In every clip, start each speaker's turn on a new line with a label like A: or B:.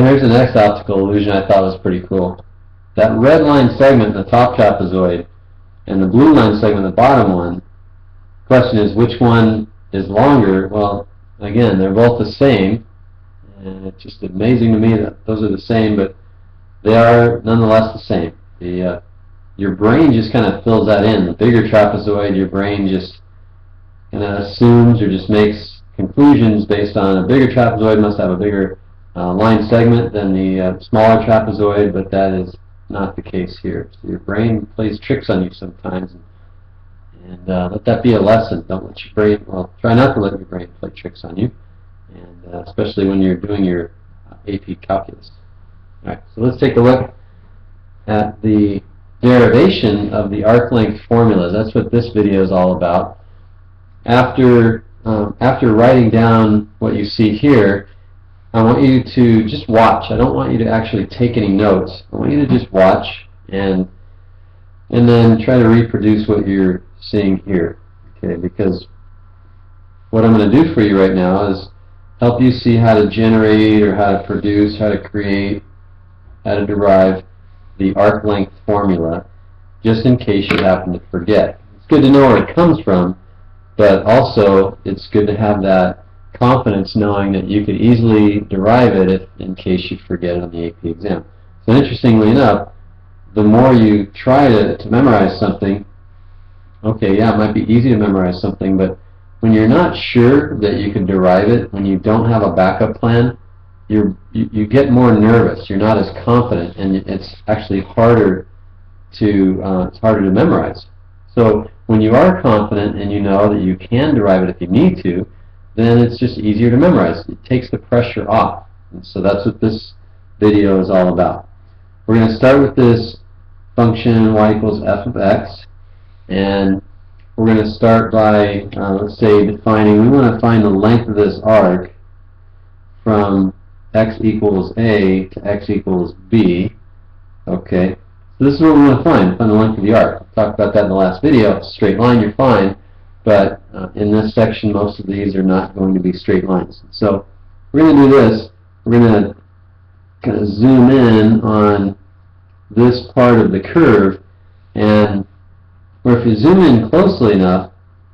A: And here's the next optical illusion I thought was pretty cool. That red line segment in the top trapezoid and the blue line segment in the bottom one, the question is which one is longer? Well, again, they're both the same, and it's just amazing to me that those are the same, but they are nonetheless the same. Your brain just kind of fills that in. The bigger trapezoid, your brain just kind of assumes or just makes conclusions based on a bigger trapezoid must have a bigger line segment than the smaller trapezoid, but that is not the case here. So your brain plays tricks on you sometimes, and let that be a lesson. Don't let your brain, well, try not to let your brain play tricks on you, and especially when you're doing your AP calculus. All right, so let's take a look at the derivation of the arc length formulas. That's what this video is all about. After writing down what you see here, I want you to just watch. I don't want you to actually take any notes. I want you to just watch and then try to reproduce what you're seeing here. Okay, because what I'm going to do for you right now is help you see how to generate or how to produce, how to create, how to derive the arc length formula, just in case you happen to forget. It's good to know where it comes from, but also it's good to have that confidence knowing that you could easily derive it if, in case you forget it on the AP exam. So interestingly enough, the more you try to memorize something, okay, yeah, it might be easy to memorize something, but when you're not sure that you can derive it, when you don't have a backup plan, you get more nervous. You're not as confident, and it's actually harder to memorize. So when you are confident and you know that you can derive it if you need to, then it's just easier to memorize. It takes the pressure off. And so that's what this video is all about. We're going to start with this function y equals f of x, and we're going to start by, let's say, defining, we want to find the length of this arc from x equals a to x equals b. Okay, so this is what we want to find the length of the arc. We talked about that in the last video. Straight line, you're fine. But in this section, most of these are not going to be straight lines. So we're going to do this. We're going to kind of zoom in on this part of the curve, and or if you zoom in closely enough,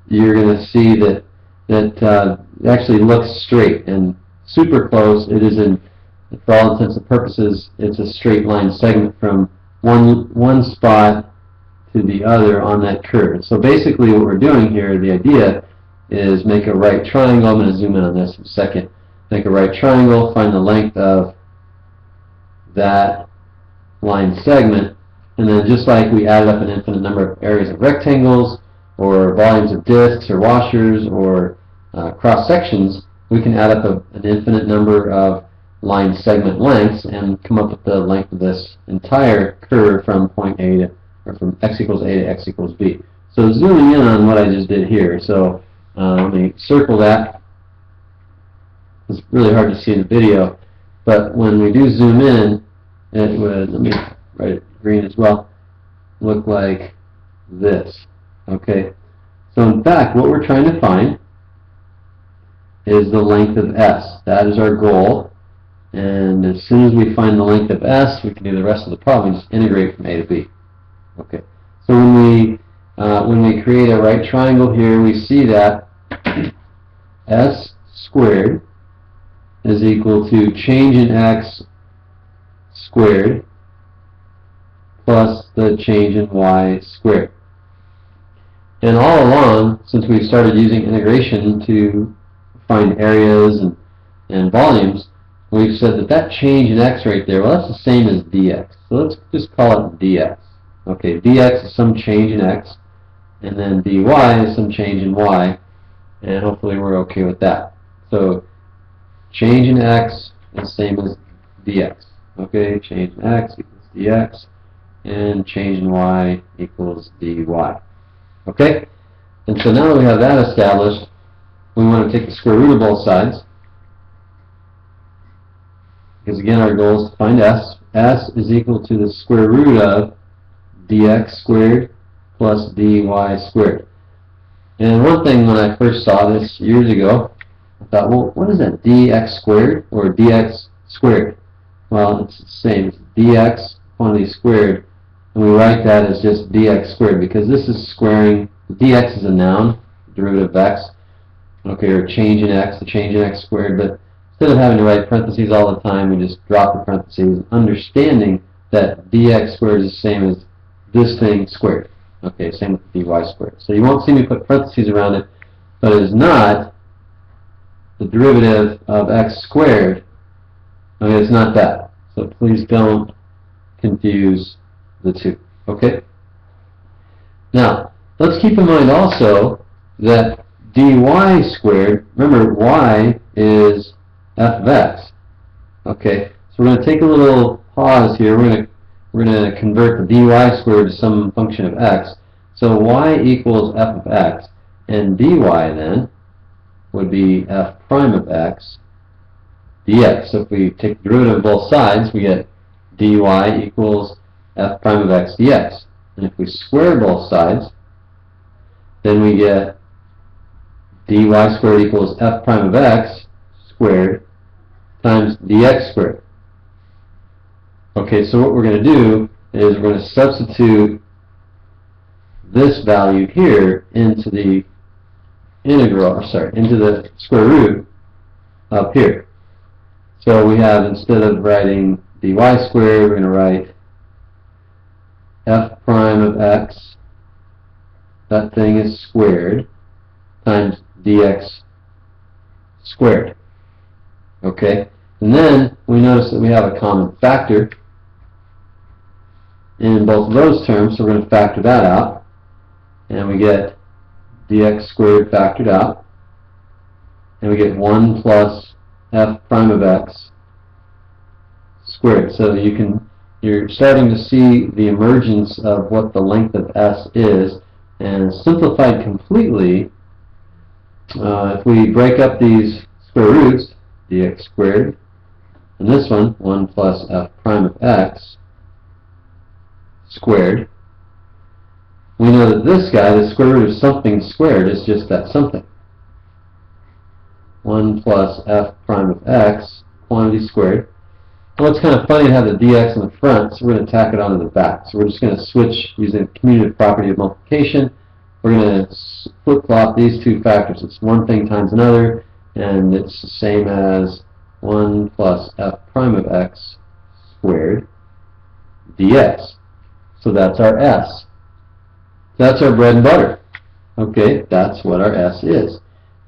A: you're going to see that it actually looks straight, and super close. It is, for all intents and purposes, it's a straight line segment from one spot to the other on that curve. So basically what we're doing here, the idea is make a right triangle. I'm going to zoom in on this in a second. Make a right triangle, find the length of that line segment, and then just like we added up an infinite number of areas of rectangles or volumes of discs or washers or cross sections, we can add up an infinite number of line segment lengths and come up with the length of this entire curve from point A to, or from x equals A to x equals B. So zooming in on what I just did here, so let me circle that. It's really hard to see in the video, but when we do zoom in, it would, let me write it green as well, look like this. Okay, so in fact what we're trying to find is the length of S. That is our goal, and as soon as we find the length of S, we can do the rest of the problem. We just integrate from A to B. Okay, so when we create a right triangle here, we see that S squared is equal to change in X squared plus the change in Y squared. And all along, since we've started using integration to find areas and volumes, we've said that change in X right there, well, that's the same as dx. So let's just call it dx. Okay, dx is some change in X, and then dy is some change in Y, and hopefully we're okay with that. So change in X is the same as dx. Okay, change in X equals dx, and change in Y equals dy. Okay, and so now that we have that established, we want to take the square root of both sides, because again our goal is to find S. S is equal to the square root of dx squared plus dy squared. And one thing when I first saw this years ago, I thought, well, what is that dx squared or dx squared? well, it's the same. It's dx quantity squared, and we write that as just dx squared because this is squaring. Dx is a noun, derivative of x, okay, or change in x, the change in x squared, but instead of having to write parentheses all the time, we just drop the parentheses, understanding that dx squared is the same as this thing squared. Okay, same with dy squared. So you won't see me put parentheses around it, but it is not the derivative of x squared. I mean, it's not that. So please don't confuse the two. Okay? Now, let's keep in mind also that dy squared, remember y is f of x. Okay? So we're going to take a little pause here. We're going to convert the dy squared to some function of x. So y equals f of x, and dy then would be f prime of x dx. So if we take the derivative of both sides, we get dy equals f prime of x dx. And if we square both sides, then we get dy squared equals f prime of x squared times dx squared. Okay, so what we're going to do is we're going to substitute this value here into the integral, or sorry, into the square root up here. So we have, instead of writing dy squared, we're going to write f prime of x, that thing is squared, times dx squared. Okay? And then we notice that we have a common factor in both of those terms, so we're going to factor that out. And we get dx squared factored out. And we get 1 plus f prime of x squared. So you're starting to see the emergence of what the length of s is. And simplified completely, if we break up these square roots, dx squared, and this one, 1 plus f prime of x squared, we know that this guy, the square root of something squared, is just that something. 1 plus f prime of x, quantity squared. Well, it's kind of funny to have the dx in the front, so we're going to tack it onto the back. So we're just going to switch using the commutative property of multiplication. We're going to flip-flop these two factors. It's one thing times another, and it's the same as 1 plus f prime of x squared dx. So that's our s. That's our bread and butter. Okay, that's what our s is.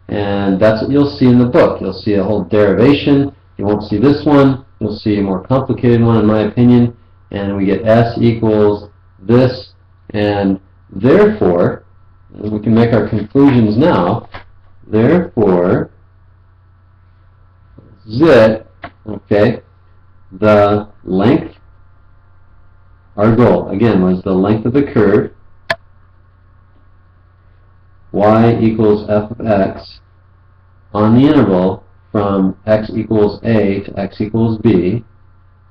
A: And that's what you'll see in the book. You'll see a whole derivation. You won't see this one. You'll see a more complicated one, in my opinion. And we get s equals this, and therefore, and we can make our conclusions now. Therefore, zit, okay, the length, our goal, again, was the length of the curve, y equals f of x, on the interval from x equals a to x equals b,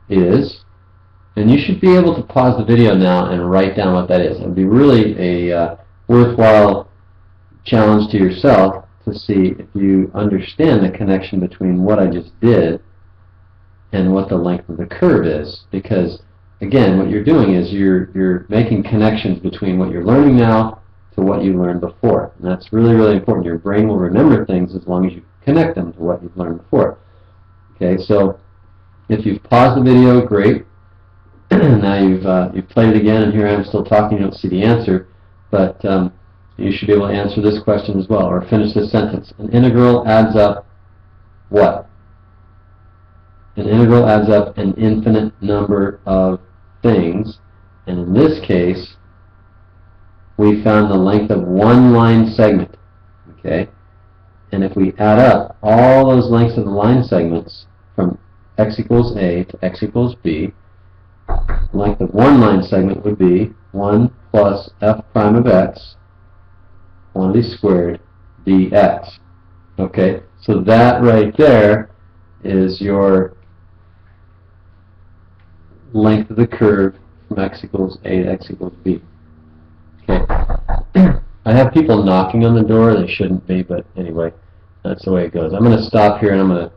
A: is, and you should be able to pause the video now and write down what that is. It would be really a worthwhile challenge to yourself to see if you understand the connection between what I just did and what the length of the curve is. Because, again, what you're doing is you're making connections between what you're learning now to what you learned before. And that's really, really important. Your brain will remember things as long as you connect them to what you've learned before. Okay, so if you've paused the video, great. Now you've played it again, and here I am still talking. You don't see the answer, but you should be able to answer this question as well, or finish this sentence. An integral adds up what? An integral adds up an infinite number of things, and in this case, we found the length of one line segment. Okay, and if we add up all those lengths of the line segments from x equals a to x equals b, the length of one line segment would be 1 plus f prime of x, quantity squared, dx. Okay, so that right there is your length of the curve from x equals a to x equals b. Okay. I have people knocking on the door. They shouldn't be, but anyway, that's the way it goes. I'm going to stop here, and I'm going to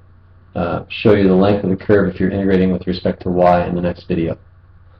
A: show you the length of the curve if you're integrating with respect to y in the next video.